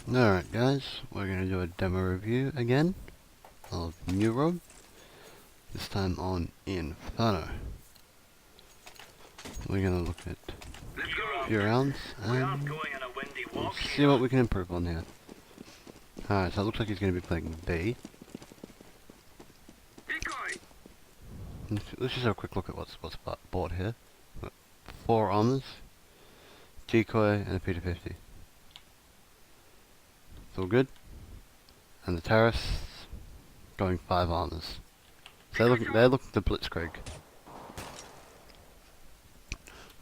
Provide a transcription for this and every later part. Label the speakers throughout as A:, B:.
A: Alright guys, we're going to do a demo review again of Neuro, this time on Inferno. We're going to look at a few rounds and we'll see what we can improve on here. Alright, so it looks like he's going to be playing B. Let's just have a quick look at what's bought here. 4 armors, decoy and a P250. It's all good. And the terrorists going 5 armors. So they're looking to blitzkrieg.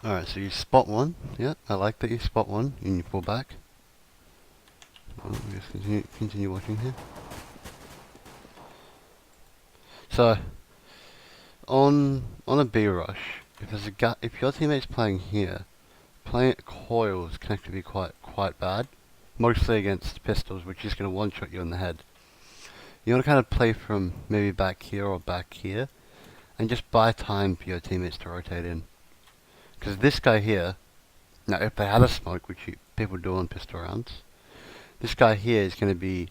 A: Alright, so you spot one. Yeah, I like that you spot one and you pull back. Oh, we just continue watching here. So on a B rush, if there's a if your teammate's playing here, playing at coils can actually be quite bad. Mostly against pistols, which is going to one-shot you in the head. You want to kind of play from maybe back here or back here, and just buy time for your teammates to rotate in. Because this guy here, now if they had a smoke, which people do on pistol rounds, this guy here is going to be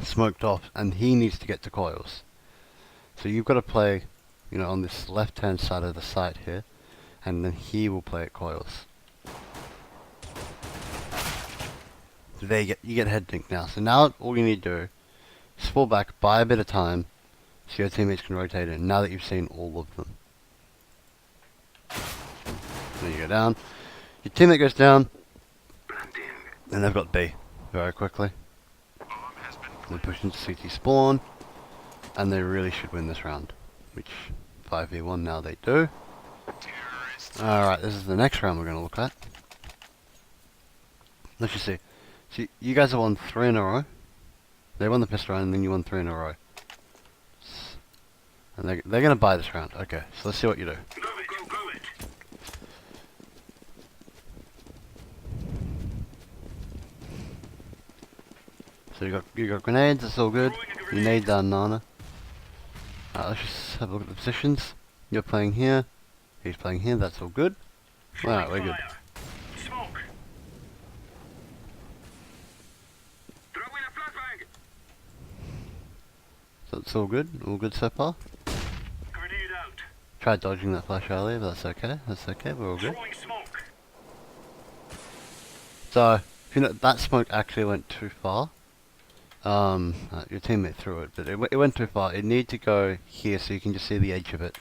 A: smoked off, and he needs to get to coils. So you've got to play, you know, on this left-hand side of the site here, and then he will play at coils. You get head dink now. So now all you need to do is fall back, buy a bit of time, so your teammates can rotate in. Now that you've seen all of them, then you go down. Your teammate goes down, and they've got B very quickly. They push into CT spawn, and they really should win this round, which 5v1 now they do. Alright, this is the next round we're going to look at. Let's just see. So you guys have won 3 in a row. They won the pistol round and then you won 3 in a row. And they're going to buy this round. Okay, so let's see what you do. So you got grenades, that's all good. You nade down Nana. Let's just have a look at the positions. You're playing here. He's playing here, that's all good. Alright, we're good. So it's all good so far. Tried dodging that flash earlier, but that's okay, we're all good. So, if you know, that smoke actually went too far. Your teammate threw it, but it went too far. It needed to go here so you can just see the edge of it.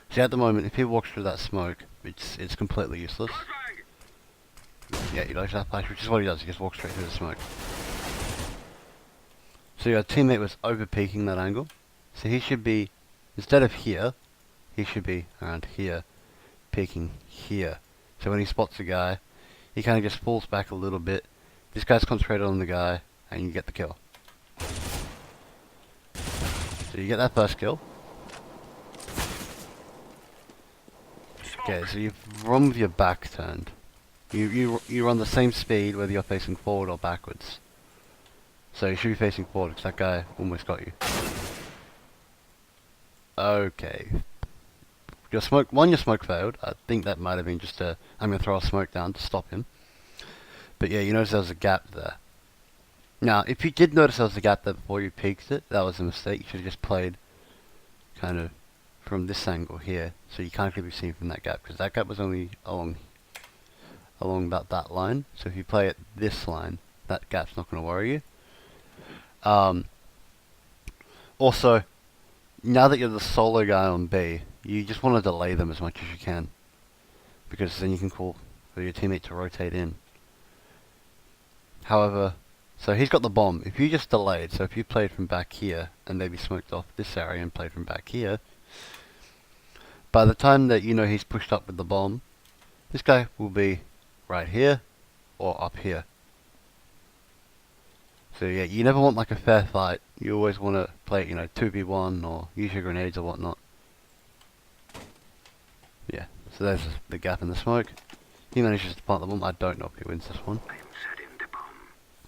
A: See, at the moment, if he walks through that smoke, it's completely useless. Yeah, he dodged that flash, which is what he does, he just walks straight through the smoke. So your teammate was over peeking that angle. So he should be, instead of here, he should be around here, peeking here. So when he spots a guy, he kind of just falls back a little bit. This guy's concentrated on the guy, and you get the kill. So you get that first kill. Okay, so you run with your back turned. You run the same speed whether you're facing forward or backwards. So you should be facing forward because that guy almost got you. Okay. Your smoke failed. I think that might have been just I'm going to throw a smoke down to stop him. But yeah, you notice there was a gap there. Now, if you did notice there was a gap there before you peeked it, that was a mistake. You should have just played kind of from this angle here, so you can't really be seen from that gap, because that gap was only along about that line. So if you play at this line, that gap's not going to worry you. Also, now that you're the solo guy on B, you just want to delay them as much as you can, because then you can call for your teammate to rotate in. However, so he's got the bomb. If you just delayed, so if you played from back here and maybe smoked off this area and played from back here, by the time that you know he's pushed up with the bomb, this guy will be right here or up here. So yeah, you never want like a fair fight. You always want to play, you know, 2v1 or use your grenades or whatnot. Yeah, so there's the gap in the smoke. He manages to plant the bomb. I don't know if he wins this one.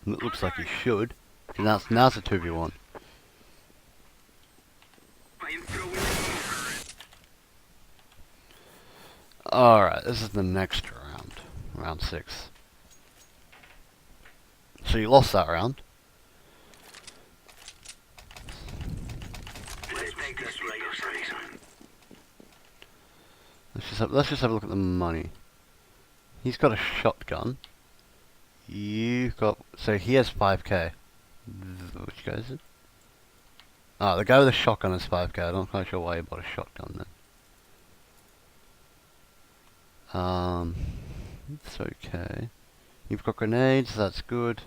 A: It looks like he should. Now it's a 2v1. Alright, this is the next round. Round 6. So you lost that round.
B: Let's make this right.
A: Let's just have a look at the money. He's got a shotgun. You've got... So he has 5k. Which guy is it? Ah, the guy with the shotgun has 5k. I'm not quite sure why he bought a shotgun then. It's okay. You've got grenades, that's good.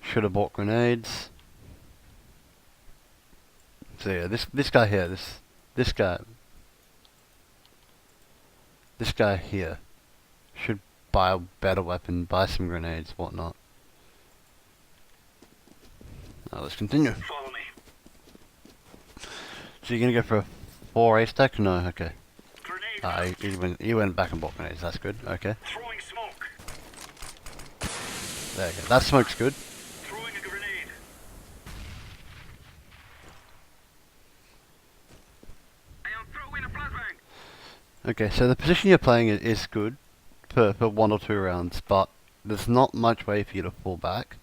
A: Should have bought grenades. So yeah, this guy here, this guy here should buy a better weapon, buy some grenades, whatnot. Now let's continue.
B: Follow me.
A: So you're gonna go for a 4A stack? No, okay.
B: Grenade.
A: He went back and bought grenades, that's good, okay.
B: Throwing smoke.
A: There you go, that smoke's good.
B: Throwing a grenade. I am throwing a flashbang.
A: Okay, so the position you're playing is good for 1 or 2 rounds, but there's not much way for you to fall back.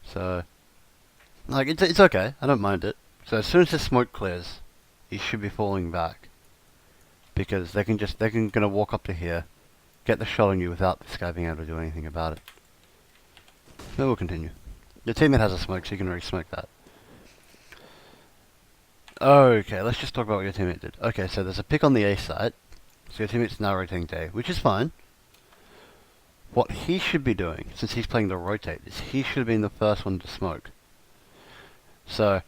A: So, like, it's okay, I don't mind it. So as soon as the smoke clears, you should be falling back. Because they're gonna walk up to here, get the shot on you without this guy being able to do anything about it. So we'll continue. Your teammate has a smoke, so you can already smoke that. Okay, let's just talk about what your teammate did. Okay, so there's a pick on the A site, so your teammate's now rotating to A, which is fine. What he should be doing, since he's playing the rotate, is he should have been the first one to smoke. So,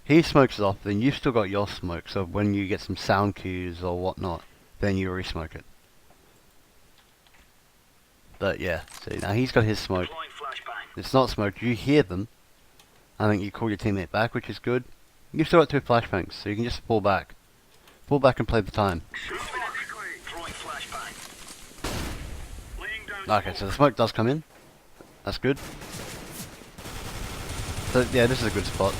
A: he smokes it off, then you've still got your smoke, so when you get some sound cues or whatnot, then you re-smoke it. But yeah, see, now he's got his smoke.
B: Deploying flashbang.
A: It's not smoked, you hear them. I think you call your teammate back, which is good. You've still got 2 flashbangs, so you can just fall back. Fall back and play the time.
B: Throwing flashbang. Laying down
A: Okay, so the smoke does come in. That's good. So yeah, this is a good spot.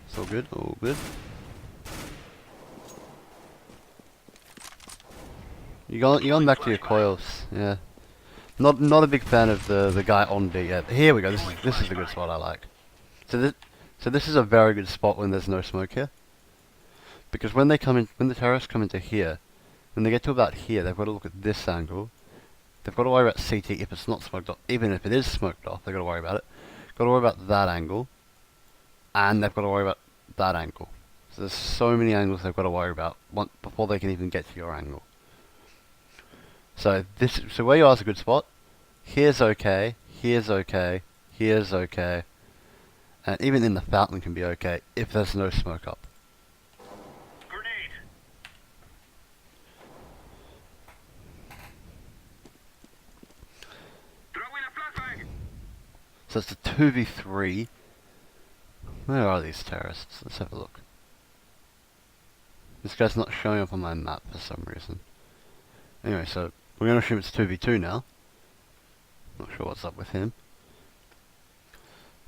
A: It's all good, all good. You're going back to your coils, yeah. Not a big fan of the guy on B yet. Here we go. This is the good spot I like. So this is a very good spot when there's no smoke here. Because when the terrorists come into here, when they get to about here, they've got to look at this angle. They've got to worry about CT if it's not smoked off. Even if it is smoked off, they've got to worry about it. Got to worry about that angle, and they've got to worry about that angle. So there's so many angles they've got to worry about before they can even get to your angle. So where you are is a good spot. Here's okay. Here's okay. Here's okay. And even in the fountain can be okay if there's no smoke up.
B: grenade. Throwing a flashbang.
A: So it's a 2v3. Where are these terrorists? Let's have a look. This guy's not showing up on my map for some reason. Anyway, so we're going to assume it's 2v2 now. Not sure what's up with him.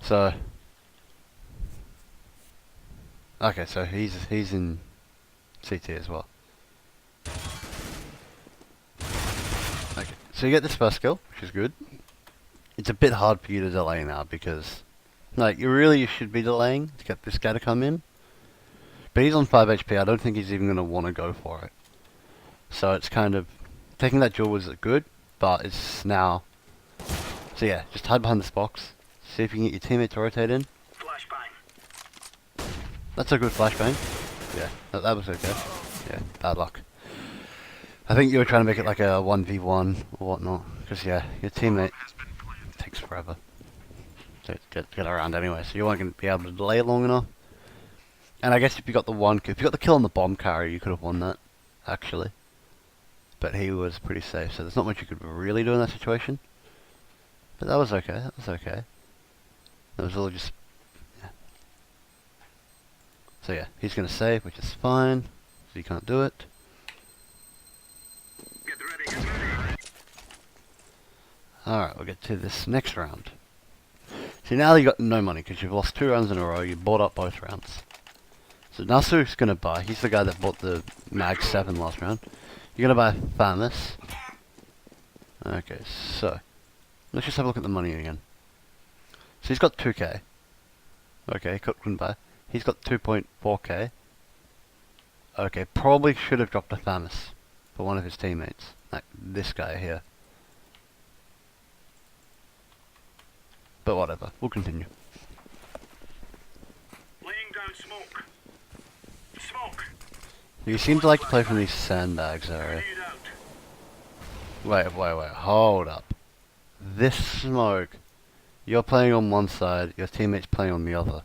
A: So, okay, so he's in CT as well. Okay, so you get this first kill, which is good. It's a bit hard for you to delay now because, like, you should be delaying to get this guy to come in. But he's on 5 HP. I don't think he's even going to want to go for it. So it's kind of taking that duel was good, but it's now. So yeah, just hide behind this box. See if you can get your teammate to rotate in.
B: Flashbang.
A: That's a good flashbang. Yeah, that was okay. Yeah, bad luck. I think you were trying to make it like a 1v1 or whatnot. Because yeah, your teammate takes forever to get around anyway. So you weren't going to be able to delay long enough. And I guess if you got the kill on the bomb carrier, you could have won that, actually. But he was pretty safe, so there's not much you could really do in that situation. But that was okay, that was okay. That was all just, yeah. So yeah, he's going to save, which is fine. So you can't do it.
B: Get ready, get ready.
A: Alright, we'll get to this next round. See, now you got no money, because you've lost 2 rounds in a row, you bought up both rounds. So Nasu's going to buy, he's the guy that bought the Mag 7 last round. You're going to buy Famous. Okay, so let's just have a look at the money again. So he's got 2k. Okay, couldn't buy. He's got 2.4k. Okay, probably should have dropped a Thamus for one of his teammates, like this guy here. But whatever, we'll continue.
B: Laying down smoke. Smoke.
A: You seem to like to play from these sandbags area.
B: Grenade out.
A: Wait, hold up. This smoke, you're playing on one side, your teammate's playing on the other.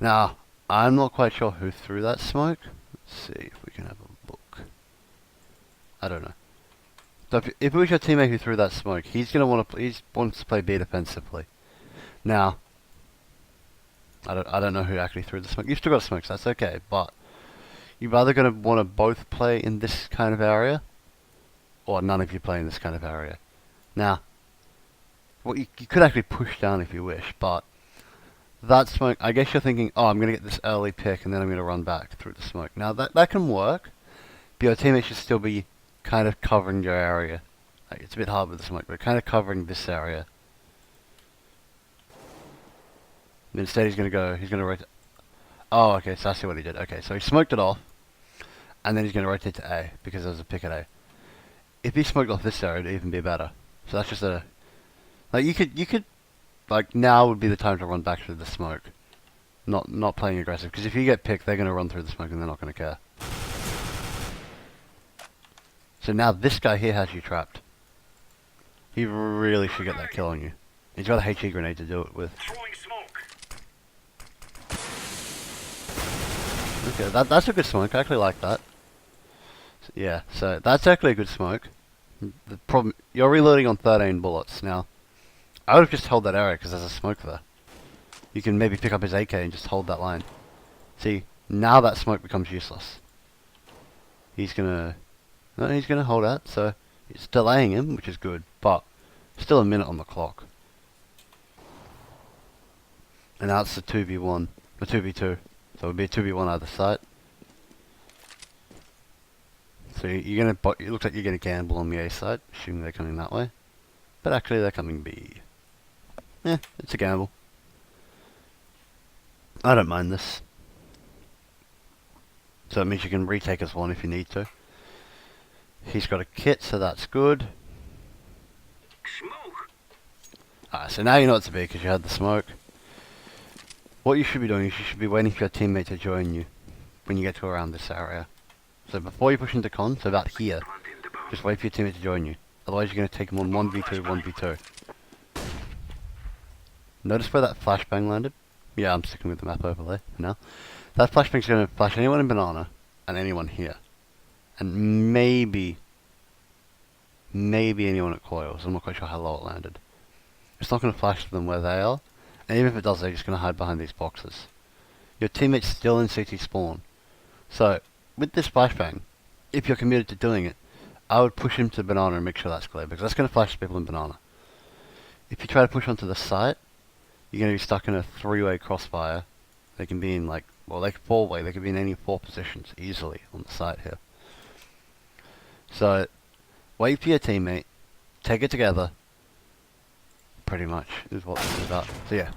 A: Now, I'm not quite sure who threw that smoke. Let's see if we can have a look. I don't know. So if it was your teammate who threw that smoke, he's gonna want to. He wants to play B defensively. Now, I don't know who actually threw the smoke. You've still got smokes, that's okay. But you're either gonna want to both play in this kind of area, or none of you play in this kind of area. Now, well, you could actually push down if you wish, but that smoke, I guess you're thinking, oh, I'm going to get this early pick and then I'm going to run back through the smoke. Now, that can work, but your teammate should still be kind of covering your area. Like, it's a bit hard with the smoke, but kind of covering this area. And instead he's going to rotate. Oh, okay, so I see what he did. Okay, so he smoked it off, and then he's going to rotate to A, because there's a pick at A. If he smoked off this area, it'd even be better. So that's just a... Like, you could... Like, now would be the time to run back through the smoke. Not playing aggressive, because if you get picked, they're going to run through the smoke and they're not going to care. So now this guy here has you trapped. He really should get that kill on you. He's got a HE grenade to do it with.
B: Throwing smoke.
A: Okay, that's a good smoke. I actually like that. So, yeah, so that's actually a good smoke. The problem, you're reloading on 13 bullets now. I would have just held that area because there's a smoke there. You can maybe pick up his AK and just hold that line. See, now that smoke becomes useless. He's gonna hold out, so it's delaying him, which is good, but still a minute on the clock. And now it's the 2v1, or 2v2, so it'll be a 2v1 either side. So you're gonna, it looks like you're gonna gamble on the A side, assuming they're coming that way. But actually they're coming B. Yeah, it's a gamble. I don't mind this. So it means you can retake as one if you need to. He's got a kit, so that's good.
B: Smoke.
A: Alright, so now you know what to be because you had the smoke. What you should be doing is you should be waiting for your teammate to join you when you get to around this area. So before you push into con, so about here, just wait for your teammate to join you. Otherwise you're going to take him on 1v2, 1v2. Notice where that flashbang landed? Yeah, I'm sticking with the map overlay for now. That flashbang's going to flash anyone in banana, and anyone here. And maybe anyone at coils. I'm not quite sure how low it landed. It's not going to flash them where they are, and even if it does, they're just going to hide behind these boxes. Your teammate's still in CT spawn. So, with this flashbang, if you're committed to doing it, I would push him to banana and make sure that's clear, because that's going to flash people in banana. If you try to push onto the site, you're going to be stuck in a three-way crossfire. They can be in like, well, they can four-way, they can be in any four positions easily on the site here. So, wait for your teammate, take it together, pretty much, is what this is about. So yeah,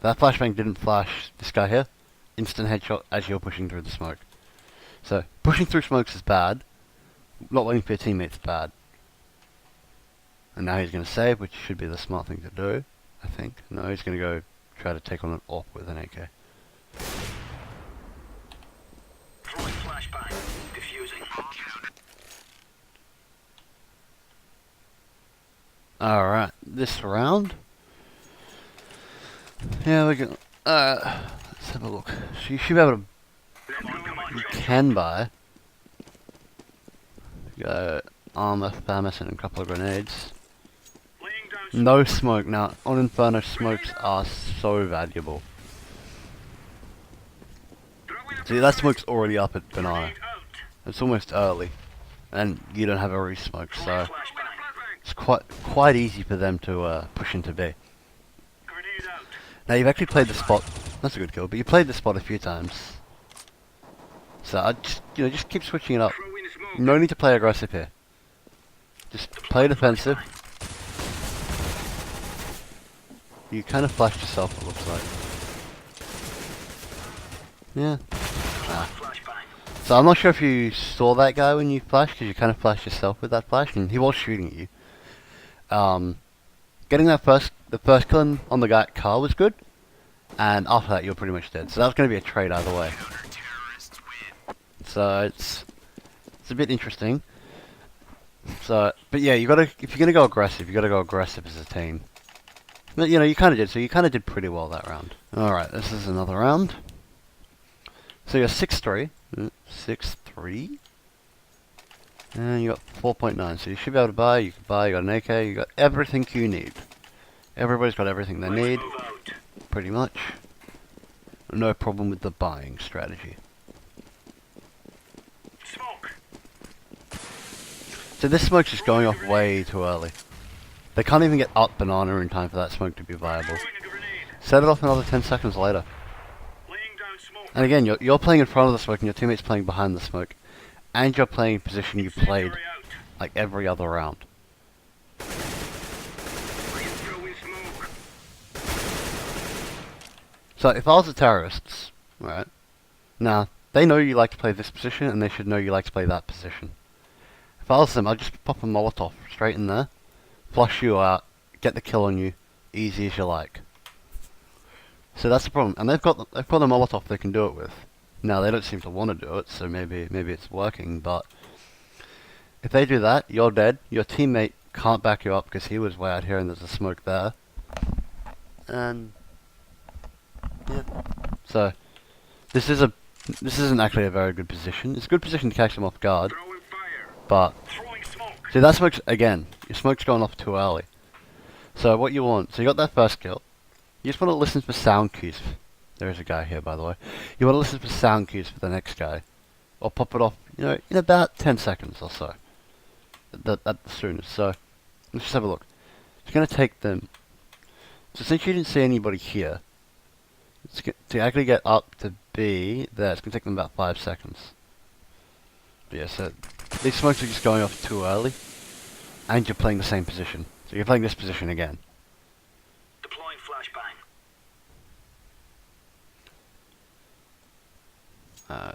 A: that flashbang didn't flash this guy here, instant headshot as you're pushing through the smoke. So, pushing through smokes is bad, not waiting for your teammate's bad. And now he's going to save, which should be the smart thing to do, I think. No, he's going to go try to take on an AWP with an AK.
B: Throwing flashbang. Diffusing.
A: Alright, this round. Yeah, we can. Let's have a look. So you should be able to. You can buy. Go armor, Thamus, and a couple of grenades.
B: Laying down
A: No smoke. Now, on Inferno, smokes are so valuable. See, that smoke's already up at banana.
B: grenade out.
A: It's almost early, and you don't have a re-smoke, so
B: Flashbang.
A: it's quite easy for them to push into B.
B: Grenade out.
A: Now you've actually played the spot. That's a good kill, but you played the spot a few times. So I just keep switching it up.
B: Throwing smoke.
A: No need to play aggressive here. Just play defensive. You kind of flashed yourself, it looks like. Yeah. Ah. So I'm not sure if you saw that guy when you flashed, because you kind of flashed yourself with that flash, and he was shooting at you. Getting the first kill on the guy at car was good, and after that you're pretty much dead. So that was going to be a trade either way. So it's a bit interesting. So, but yeah, if you're gonna go aggressive, you gotta go aggressive as a team. But you know, you kind of did. So you kind of did pretty well that round. All right, this is another round. So you're 6-3, 6-3, and you got 4.9. So you should be able to buy. You can buy. You got an AK. You got everything you need. Everybody's got everything they need, pretty much. No problem with the buying strategy. So this smoke's just going off way too early. They can't even get up banana in time for that smoke to be viable. Set it off another 10 seconds later. And again, you're playing in front of the smoke and your teammate's playing behind the smoke. And you're playing position you played like every other round. So if I was the terrorists, right, now they know you like to play this position and they should know you like to play that position. If I was them, I'd just pop a Molotov straight in there, flush you out, get the kill on you, easy as you like. So that's the problem, and they've got the Molotov they can do it with. Now they don't seem to want to do it, so maybe it's working. But if they do that, you're dead. Your teammate can't back you up because he was way out here and there's a smoke there. And yeah, so this isn't actually a very good position. It's a good position to catch them off guard. But, see that smoke's, again, your smoke's going off too early. So what you want, so you got that first kill. You just want to listen for sound cues. There is a guy here, by the way. You want to listen for sound cues for the next guy. Or pop it off, you know, in about 10 seconds or so. At the soonest. So, let's just have a look. It's going to take them, so since you didn't see anybody here, to actually get up to B there, it's going to take them about 5 seconds. But yeah, so these smokes are just going off too early, and you're playing the same position. So you're playing this position again.
B: Deploying flashbang.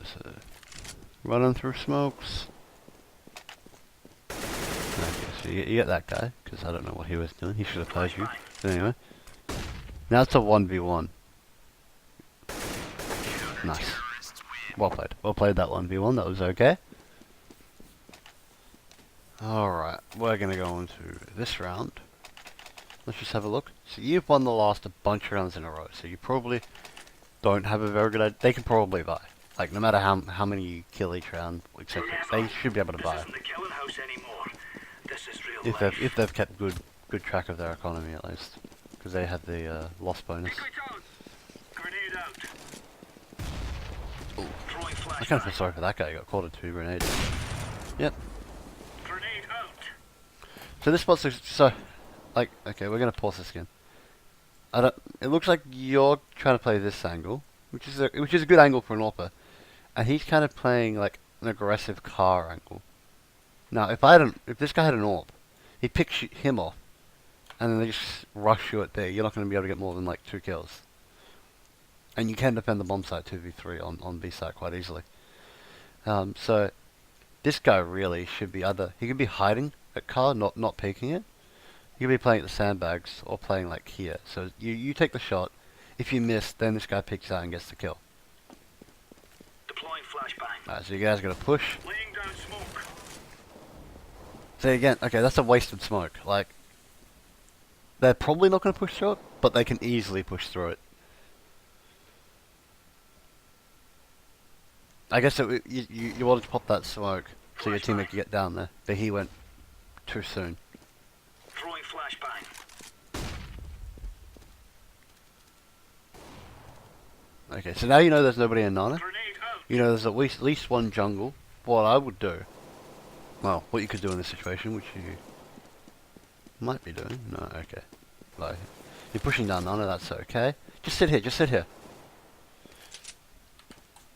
A: So running through smokes. Okay, so you get that guy, because I don't know what he was doing. He should have told you. But anyway, now it's a 1v1. Nice. Well played. Well played that 1v1. That was okay. Alright, we're going to go into this round. Let's just have a look. So you've won the last a bunch of rounds in a row, so you probably don't have a very good idea. They can probably buy. Like, no matter how many you kill each round, etc., they should be able to buy. If they've kept good track of their economy, at least. Because they have the loss bonus. Ooh. I kind of feel sorry for that guy who got caught at 2 grenades. Yep. So this spot's so, like, okay, we're gonna pause this again. It looks like you're trying to play this angle, which is a good angle for an AWPer, and he's kind of playing like an aggressive car angle. Now, if this guy had an AWP, he'd pick him off, and then they just rush you at B. You're not going to be able to get more than like 2 kills, and you can defend the bomb site 2v3 on B site quite easily. So this guy really should be he could be hiding at car, not peeking it. You could be playing at the sandbags or playing like here. So you take the shot. If you miss, then this guy peeks out and gets the kill.
B: Deploying flashbang.
A: Alright, so you guys gotta push.
B: Laying down smoke.
A: So again, okay, that's a wasted smoke. Like, they're probably not gonna push through it, but they can easily push through it. I guess you wanted to pop that smoke so your teammate could get down there, but he went too soon.
B: Throwing flashbang.
A: Okay, so now you know there's nobody in Nana.
B: Grenade out.
A: You know there's at least one jungle. What I would do, well, what you could do in this situation, which you might be doing. No, okay. Like, you're pushing down Nana, that's okay. Just sit here, just sit here.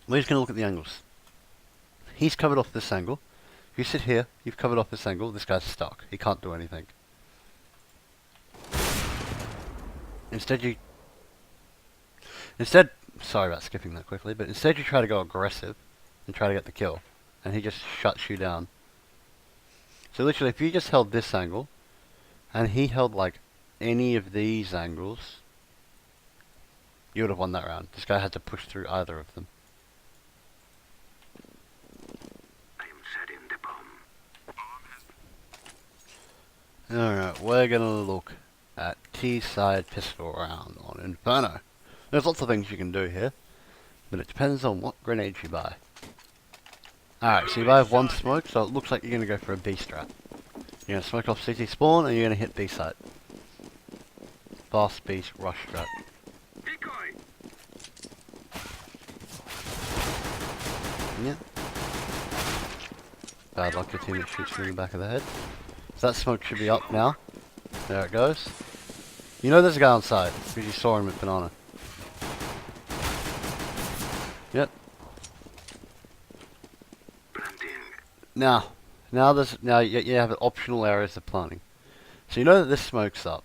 A: We're just going to look at the angles. He's covered off this angle. If you sit here, you've covered off this angle, this guy's stuck. He can't do anything. Instead, sorry about skipping that quickly, but instead you try to go aggressive and try to get the kill. And he just shuts you down. So literally, if you just held this angle, and he held like any of these angles, you would have won that round. This guy had to push through either of them.
B: I am setting the bomb.
A: Alright, we're gonna look at T-side pistol round on Inferno. There's lots of things you can do here, but it depends on what grenades you buy. Alright, so you buy one smoke, so it looks like you're gonna go for a B strat. You're gonna smoke off CT spawn, and you're gonna hit B site. Fast B rush strat.
B: Decoy.
A: Yeah. Bad luck, your teammate shoots you in the back of the head. So that smoke should be up now. There it goes. You know there's a guy on site, because you saw him at banana. Yep. Now you have optional areas of planting. So you know that this smoke's up.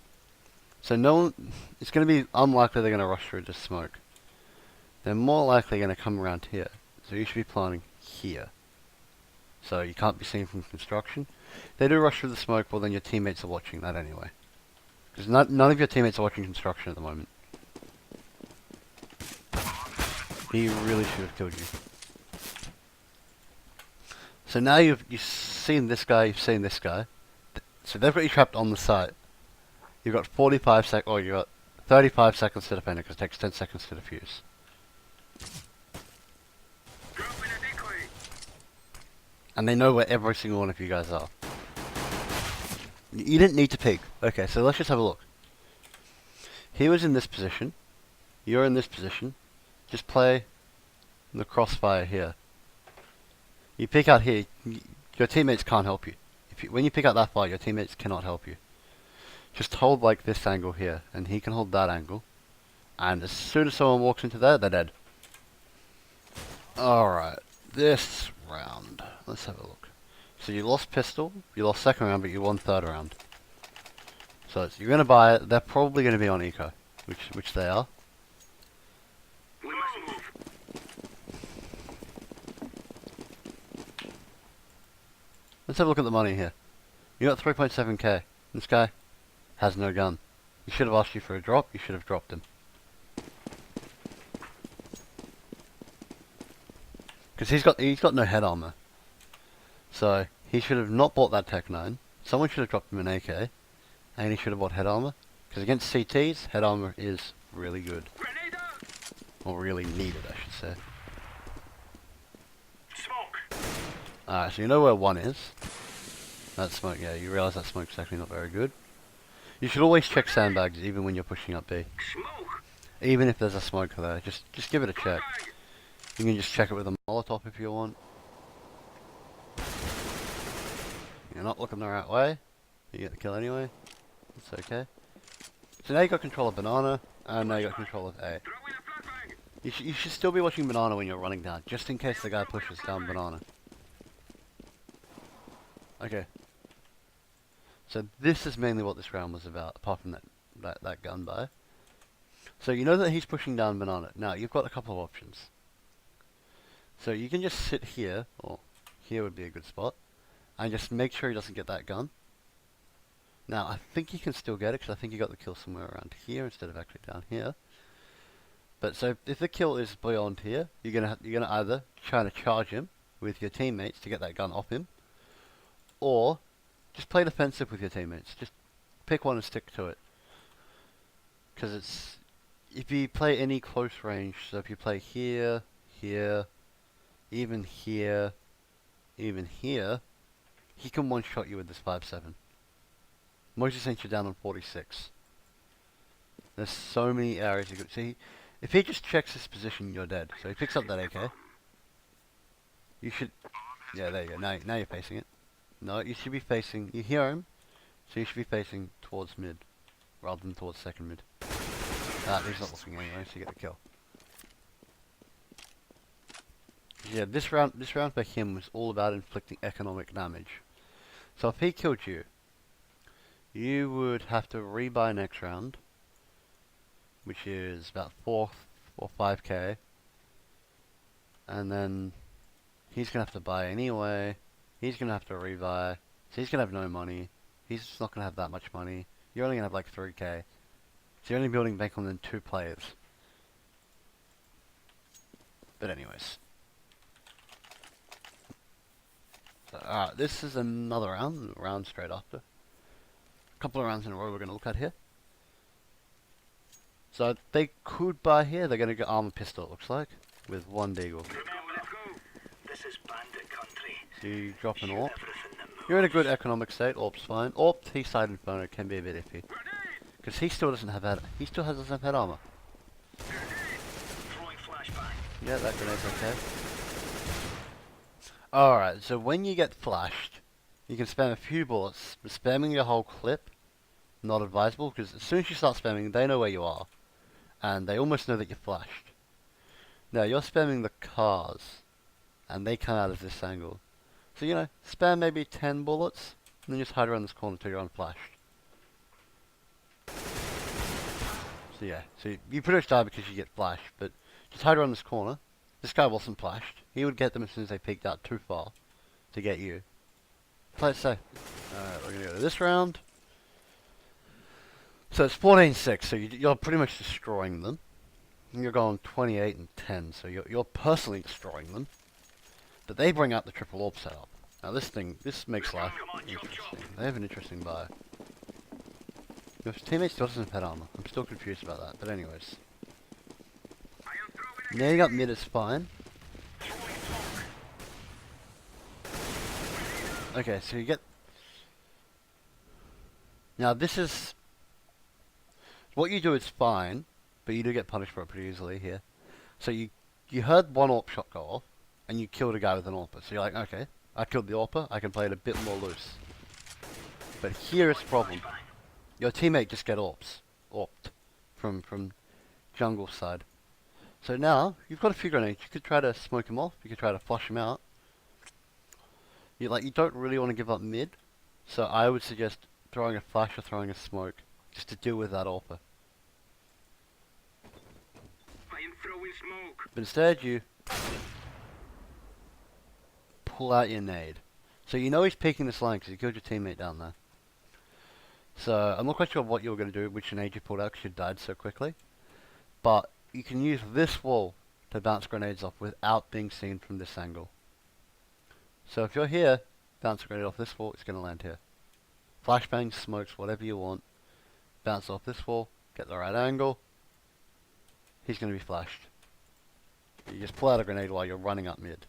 A: So it's going to be unlikely they're going to rush through this smoke. They're more likely going to come around here. So you should be planting here. So you can't be seen from construction. If they do rush through the smoke, well then your teammates are watching that anyway. Because none of your teammates are watching construction at the moment. He really should have killed you. So now you've seen this guy, you've seen this guy. So they've got you trapped on the site. You've got 45 seconds, or you've got 35 seconds to defend it, because it takes 10 seconds to defuse.
B: Dropping a decoy.
A: And they know where every single one of you guys are. You didn't need to peek. Okay, so let's just have a look. He was in this position. You're in this position. Just play the crossfire here. You pick out here, your teammates can't help you. When you pick out that far, your teammates cannot help you. Just hold like this angle here, and he can hold that angle. And as soon as someone walks into there, they're dead. Alright, this round. Let's have a look. So you lost pistol, you lost second round, but you won third round. So you're going to buy it, they're probably going to be on eco, which they are.
B: We must move.
A: Let's have a look at the money here. You got 3.7k. This guy has no gun. He should have asked you for a drop, you should have dropped him. Because he's got no head armor. So he should have not bought that Tech 9. Someone should have dropped him an AK. And he should have bought head armor. Because against CTs, head armor is really good.
B: Grenade out.
A: Or really needed, I should say.
B: Smoke.
A: Alright, so you know where one is. That smoke, yeah, you realise that smoke's actually not very good. You should always check sandbags even when you're pushing up B.
B: Smoke.
A: Even if there's a smoke there, just give it a check. You can just check it with a Molotov if you want. You're not looking the right way. You get the kill anyway. It's okay. So now you got control of banana, and now you got control of A.
B: Throw in a flashbang.
A: You should still be watching banana when you're running down, just in case the guy pushes down banana. Okay. So this is mainly what this round was about, apart from that gun buy. So you know that he's pushing down banana. Now you've got a couple of options. So you can just sit here, or here would be a good spot, and just make sure he doesn't get that gun. Now I think he can still get it, because I think he got the kill somewhere around here instead of actually down here. But so if the kill is beyond here, you're gonna either try to charge him with your teammates to get that gun off him, or just play defensive with your teammates. Just pick one and stick to it. Because if you play any close range, so if you play here, here, even here, even here, he can one-shot you with this 5.7. Mostly since you're down on 46. There's so many areas you could see. If he just checks this position, you're dead. So he picks up that AK. You should... Yeah, there you go. Now you're facing it. No, you should be facing... You hear him, so you should be facing towards mid, rather than towards second mid. He's not looking anyway, so you get the kill. Yeah, this round for him was all about inflicting economic damage. So if he killed you, you would have to rebuy next round, which is about 4 or 5k, and then he's gonna have to buy anyway. He's gonna have to rebuy, so he's gonna have no money. He's just not gonna have that much money. You're only gonna have like 3k. So you're only building bank on then 2 players. But anyways. So, alright, this is another round straight after. A couple of rounds in a row we're going to look at here. So they could buy here, they're going to get armor pistol it looks like, with 1 deagle.
B: This is bandit country.
A: So you drop an AWP. You're in a good economic state, AWP's fine. AWP, T-side Inferno can be a bit iffy. Because he still doesn't have head, doesn't have head armor. Yeah, that grenade's okay. Alright, so when you get flashed, you can spam a few bullets, but spamming your whole clip, not advisable, because as soon as you start spamming, they know where you are, and they almost know that you're flashed. Now, you're spamming the cars, and they come out of this angle. So, you know, spam maybe 10 bullets, and then just hide around this corner until you're unflashed. So yeah, so you pretty much die because you get flashed, but just hide around this corner. This guy wasn't flashed. He would get them as soon as they peeked out too far to get you. Play it safe. Alright, we're going to go to this round. So it's 14-6, so you're pretty much destroying them. And you're going 28 and 10, so you're personally destroying them. But they bring out the triple orb setup. Now this makes life interesting. They have an interesting buy. Your teammate still doesn't have head armor. I'm still confused about that, but anyways. Nailing up mid is fine. Okay, so you get... Now this is... What you do is fine, but you do get punished for it pretty easily here. So you heard one AWP shot go off, and you killed a guy with an AWPer. So you're like, okay, I killed the AWPer, I can play it a bit more loose. But here is the problem. Your teammate just get AWPed from jungle side. So now, you've got a few grenades. You could try to smoke him off, you could try to flush him out. You don't really want to give up mid, so I would suggest throwing a flash or throwing a smoke, just to deal with that AWPer.
B: I am throwing smoke.
A: But instead you pull out your nade. So you know he's peeking this line because you killed your teammate down there. So I'm not quite sure what you were going to do, which nade you pulled out because you died so quickly. But you can use this wall to bounce grenades off without being seen from this angle. So if you're here, bounce a grenade off this wall, it's going to land here. Flashbang, smokes, whatever you want. Bounce off this wall, get the right angle. He's going to be flashed. You just pull out a grenade while you're running up mid.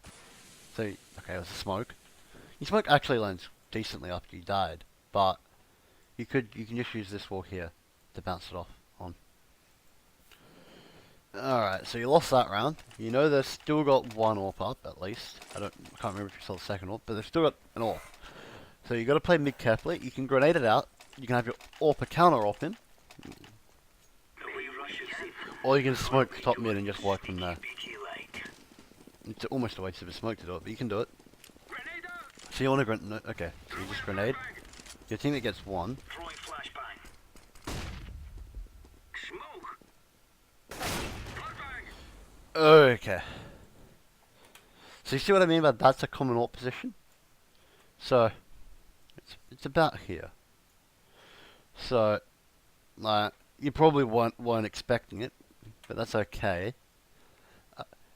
A: So, okay, it was a smoke. Your smoke actually lands decently after you died, but you can just use this wall here to bounce it off on. Alright, so you lost that round. You know they've still got one AWP up, at least. I can't remember if you saw the second AWP, but they've still got an AWP. So you got to play mid carefully. You can grenade it out. You can have your AWP counter AWP him. Or you can smoke top mid and just work from there. It's almost a waste of a smoke to do it, but you can do it. So you want to grenade? No, okay, so you just grenade. Your teammate gets one. Okay. So you see what I mean by that's a common AWP position? So, it's about here. So, you probably weren't expecting it, but that's okay.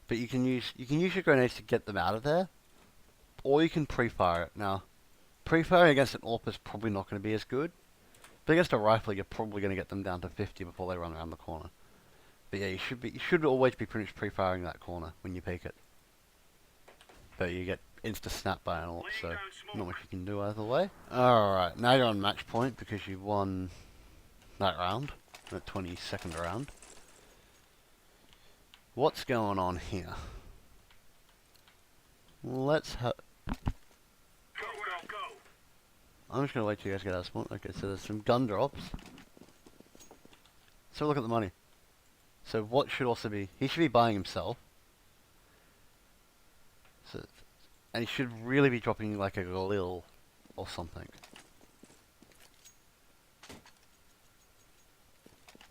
A: But you can use your grenades to get them out of there, or you can pre-fire it. Now, pre-firing against an AWP is probably not going to be as good, but against a rifle, you're probably going to get them down to 50 before they run around the corner. But yeah, you should always be pretty much pre-firing that corner when you peek it. But you get insta-snap by an AWP, so not much you can do either way. Alright, now you're on match point because you've won that round, that 22nd round. What's going on here? Let's have... I'm just gonna wait till you guys get out of spawn. Okay, so there's some gun drops. So look at the money. So what should also be... He should be buying himself. And he should really be dropping like a Galil or something.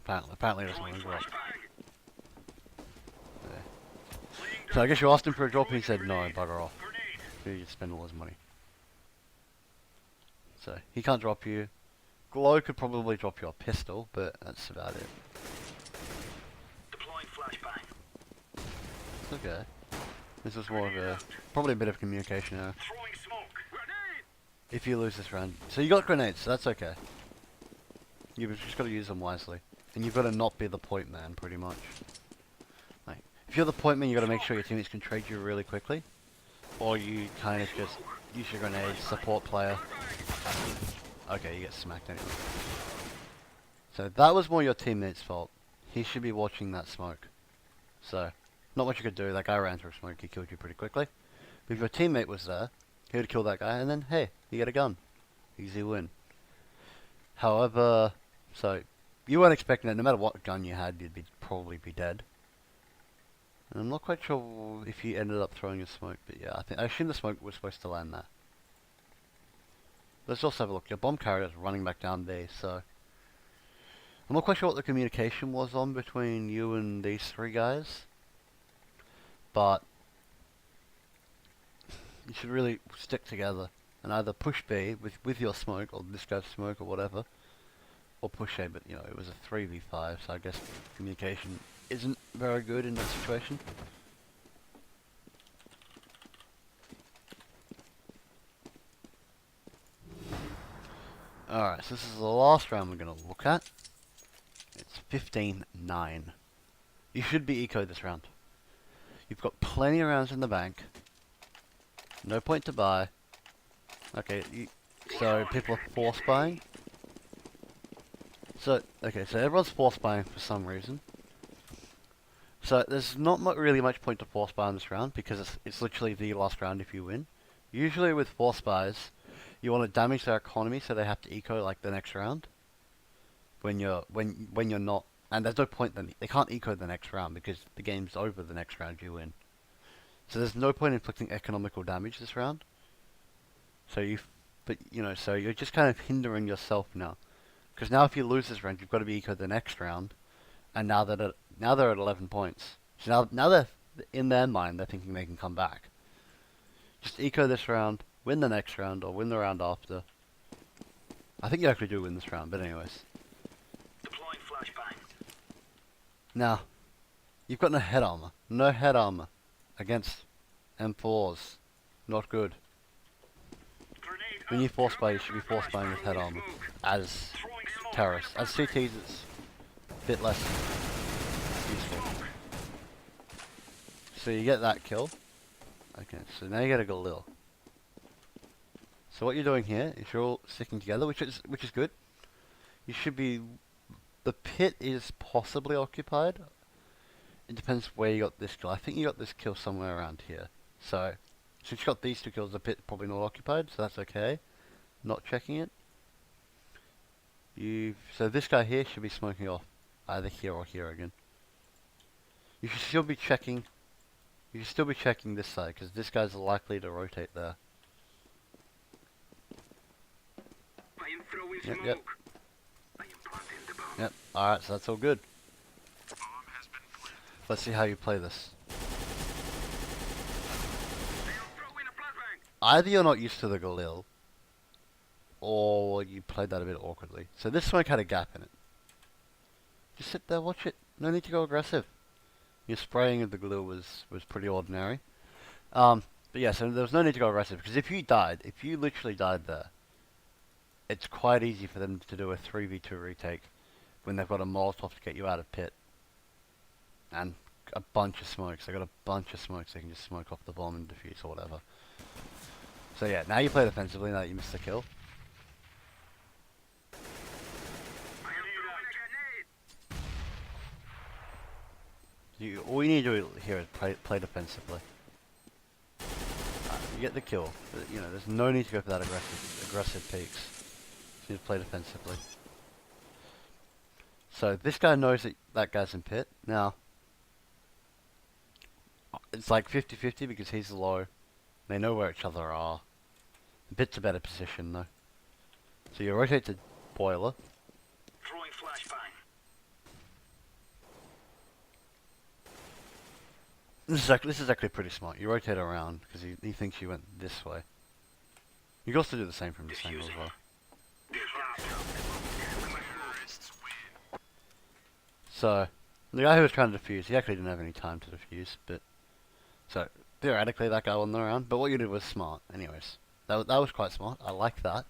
A: Apparently he doesn't want to drop. Yeah. So I guess you asked him for a drop and he said no, bugger off. You spend all his money. So he can't drop you. Glow could probably drop you a pistol, but that's about it.
B: Deploying flashbang.
A: It's okay. This was more of a, probably a bit of communication error.
B: Throwing smoke. Grenade!
A: If you lose this round. So you got grenades, so that's okay. You've just got to use them wisely. And you've got to not be the point man, pretty much. Like, if you're the point man, you've got to make sure your teammates can trade you really quickly. Or you kind of just use your grenades, support player. Okay, you get smacked anyway. So that was more your teammate's fault. He should be watching that smoke. So, not much you could do. That guy ran through smoke, he killed you pretty quickly. But if your teammate was there, he would kill that guy, and then, hey, you get a gun. Easy win. However, so, you weren't expecting that no matter what gun you had, you'd probably be dead. And I'm not quite sure if you ended up throwing a smoke, but yeah, I assume the smoke was supposed to land there. Let's also have a look. Your bomb carrier is running back down there, so I'm not quite sure what the communication was on between you and these three guys, but you should really stick together and either push B with your smoke or this guy's smoke or whatever, or push A. But you know, it was a 3v5, so I guess communication isn't very good in that situation. Alright, so this is the last round we're going to look at. It's 15-9. You should be ecoed this round. You've got plenty of rounds in the bank. No point to buy. Okay, so people are force buying. So, okay, so everyone's force buying for some reason. So there's not really much point to force buy in this round because it's literally the last round if you win. Usually with force buys, you want to damage their economy so they have to eco like the next round. When you're not, and there's no point then they can't eco the next round because the game's over the next round you win. So there's no point in inflicting economical damage this round. So so you're just kind of hindering yourself now, because now if you lose this round, you've got to be eco the next round, and now they're at 11 points. So now they're in their mind they're thinking they can come back. Just eco this round. Win the next round, or win the round after. I think you actually do win this round, but anyways.
B: Deploying flashbang.
A: Now, you've got no head armor. No head armor against M4s. Not good.
B: Grenade
A: When you
B: out.
A: force buy, you should be force buying with head armor. As
B: Throwing smoke.
A: terrorists. As CTs, it's a bit less useful. So you get that kill. Okay, so now you get a Galil. So what you're doing here is you're all sticking together, which is good. You should be. The pit is possibly occupied. It depends where you got this kill. I think you got this kill somewhere around here. So since you got these two kills, the pit probably not occupied, so that's okay. Not checking it. So this guy here should be smoking off either here or here again. You should still be checking. You should still be checking this side because this guy's likely to rotate there.
B: I am throwing
A: Yep,
B: smoke.
A: yep.
B: I am planting the bomb.
A: Yep. Alright, so that's all good. Let's see how you play this.
B: I am throwing a flashbang.
A: Either you're not used to the Galil, or you played that a bit awkwardly. So this smoke had a gap in it. Just sit there, watch it. No need to go aggressive. Your spraying of the Galil was pretty ordinary. But yeah, so there was no need to go aggressive, because if you literally died there, it's quite easy for them to do a 3v2 retake when they've got a Molotov to get you out of pit. And a bunch of smokes. They've got a bunch of smokes they can just smoke off the bomb and defuse or whatever. So yeah, now you play defensively now that you missed the kill.
B: I am throwing a grenade.
A: All you need to do here is play defensively. You get the kill. But, you know, there's no need to go for that aggressive peaks. You need to play defensively. So this guy knows that guy's in pit. Now, it's like 50-50 because he's low They know where each other are. A bit's a better position though. So you rotate to boiler.
B: Throwing flashbang.
A: This is actually pretty smart. You rotate around because he thinks you went this way. You can also do the same from this angle as well. So, the guy who was trying to defuse, he actually didn't have any time to defuse, but... So, theoretically that guy wasn't around, but what you did was smart, anyways. That was quite smart, I like that.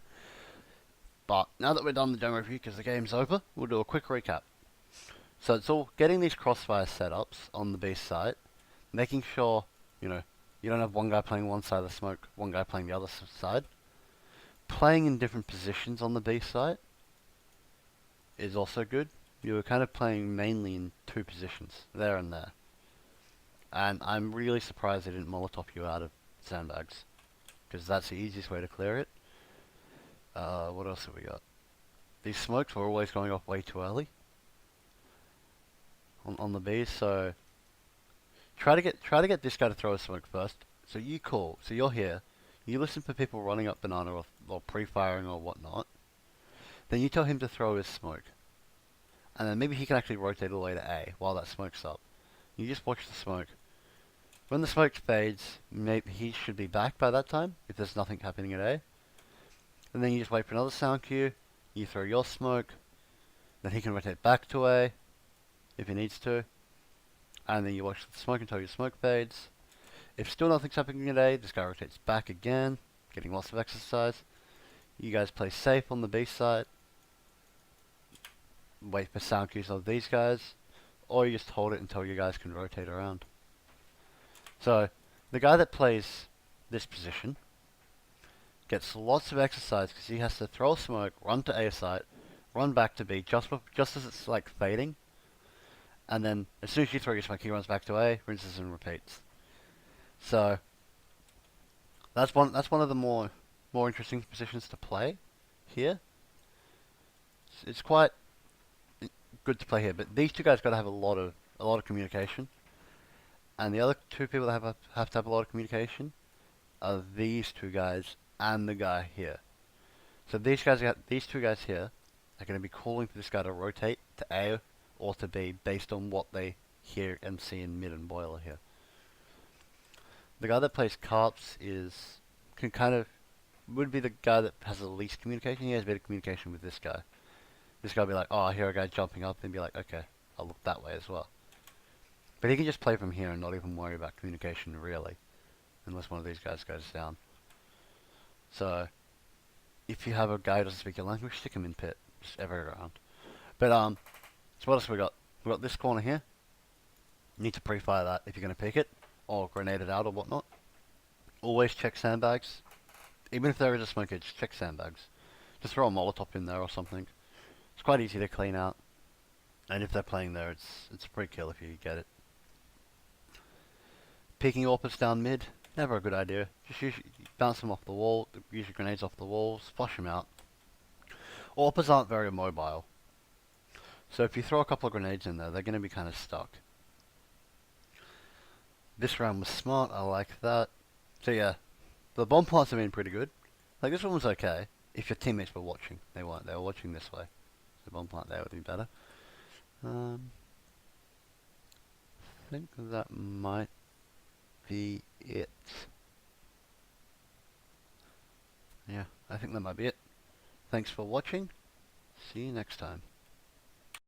A: But, now that we're done the demo review, because the game's over, we'll do a quick recap. So it's all getting these crossfire setups on the B site, making sure, you know, you don't have one guy playing one side of the smoke, one guy playing the other side. Playing in different positions on the B site is also good. You were kind of playing mainly in two positions, there and there. And I'm really surprised they didn't Molotov you out of sandbags, because that's the easiest way to clear it. What else have we got? These smokes were always going off way too early on the Bs, so try to get this guy to throw a smoke first. So you call, so you're here, you listen for people running up banana or pre-firing or whatnot. Then you tell him to throw his smoke, and then maybe he can actually rotate all the way to A while that smoke's up. You just watch the smoke. When the smoke fades, maybe he should be back by that time if there's nothing happening at A. And then you just wait for another sound cue. You throw your smoke, then he can rotate back to A if he needs to, and then you watch the smoke until your smoke fades. If still nothing's happening at A, this guy rotates back again, getting lots of exercise. You guys play safe on the B side, wait for sound cues of these guys, or you just hold it until you guys can rotate around. So, the guy that plays this position gets lots of exercise because he has to throw smoke, run to A site, run back to B just as it's like fading, and then as soon as you throw your smoke, he runs back to A, rinses and repeats. So that's one of the more interesting positions to play here. It's quite good to play here, but these two guys got to have a lot of communication, and the other two people that have to have a lot of communication are these two guys and the guy here. So these two guys here are going to be calling for this guy to rotate to A or to B based on what they hear and see in mid and boiler here. The guy that plays carps would be the guy that has the least communication. He has better communication with this guy. This guy will be like, oh, I hear a guy jumping up, and be like, okay, I'll look that way as well. But he can just play from here and not even worry about communication really, unless one of these guys goes down. So, if you have a guy who doesn't speak your language, stick him in pit, just everywhere around. But so what else we got? We got this corner here. You need to pre-fire that if you're going to pick it, or grenade it out or whatnot. Always check sandbags. Even if there is a smoke edge, check sandbags. Just throw a Molotov in there or something. It's quite easy to clean out. And if they're playing there, it's a free kill if you get it. Peeking AWPers down mid, never a good idea. Just bounce them off the wall, use your grenades off the walls, flush them out. AWPers aren't very mobile. So if you throw a couple of grenades in there, they're going to be kind of stuck. This round was smart, I like that. So yeah, the bomb plants have been pretty good. Like this one was okay, if your teammates were watching. They weren't, they were watching this way. The bomb plant there would be better. I think that might be it. Yeah, I think that might be it. Thanks for watching. See you next time.